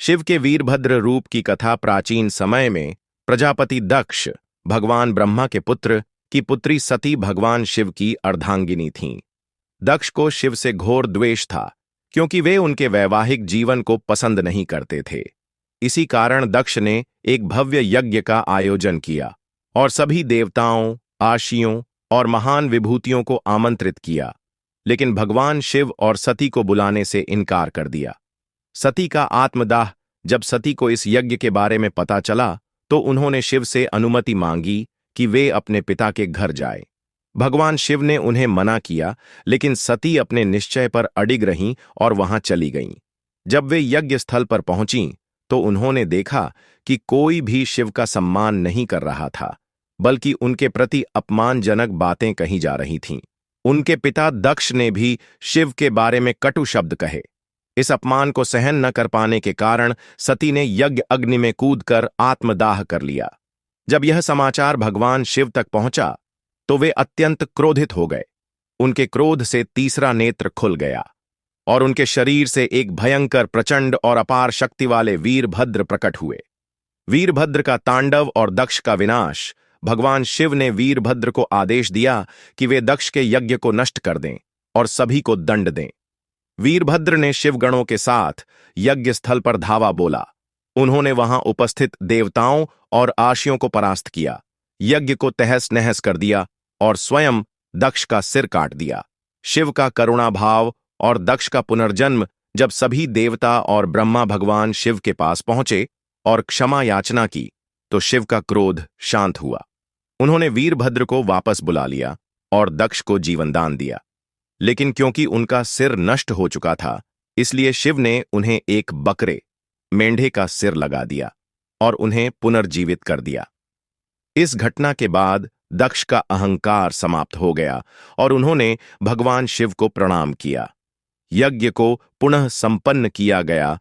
शिव के वीरभद्र रूप की कथा प्राचीन समय में प्रजापति दक्ष, भगवान ब्रह्मा के पुत्र, की पुत्री सती भगवान शिव की अर्धांगिनी थीं। दक्ष को शिव से घोर द्वेष था, क्योंकि वे उनके वैवाहिक जीवन को पसंद नहीं करते थे। इसी कारण दक्ष ने एक भव्य यज्ञ का आयोजन किया और सभी देवताओं, आशियों और महान विभूतियों को आमंत्रित किया, लेकिन भगवान शिव और सती को बुलाने से इनकार कर दिया। सती का आत्मदाह जब सती को इस यज्ञ के बारे में पता चला तो उन्होंने शिव से अनुमति मांगी कि वे अपने पिता के घर जाए। भगवान शिव ने उन्हें मना किया, लेकिन सती अपने निश्चय पर अडिग रहीं और वहां चली गईं। जब वे यज्ञ स्थल पर पहुंचीं तो उन्होंने देखा कि कोई भी शिव का सम्मान नहीं कर रहा था, बल्कि उनके प्रति अपमानजनक बातें कही जा रही थीं। उनके पिता दक्ष ने भी शिव के बारे में कटु शब्द कहे। इस अपमान को सहन न कर पाने के कारण सती ने यज्ञ अग्नि में कूदकर आत्मदाह कर लिया। जब यह समाचार भगवान शिव तक पहुंचा तो वे अत्यंत क्रोधित हो गए। उनके क्रोध से तीसरा नेत्र खुल गया और उनके शरीर से एक भयंकर, प्रचंड और अपार शक्ति वाले वीरभद्र प्रकट हुए। वीरभद्र का तांडव और दक्ष का विनाश। भगवान शिव ने वीरभद्र को आदेश दिया कि वे दक्ष के यज्ञ को नष्ट कर दें और सभी को दंड दें। वीरभद्र ने शिवगणों के साथ यज्ञ स्थल पर धावा बोला। उन्होंने वहां उपस्थित देवताओं और आशियों को परास्त किया, यज्ञ को तहस नहस कर दिया और स्वयं दक्ष का सिर काट दिया। शिव का करुणा भाव और दक्ष का पुनर्जन्म जब सभी देवता और ब्रह्मा भगवान शिव के पास पहुंचे और क्षमा याचना की तो शिव का क्रोध शांत हुआ। उन्होंने वीरभद्र को वापस बुला लिया और दक्ष को जीवनदान दिया, लेकिन क्योंकि उनका सिर नष्ट हो चुका था इसलिए शिव ने उन्हें एक बकरे, मेंढे का सिर लगा दिया और उन्हें पुनर्जीवित कर दिया। इस घटना के बाद दक्ष का अहंकार समाप्त हो गया और उन्होंने भगवान शिव को प्रणाम किया। यज्ञ को पुनः संपन्न किया गया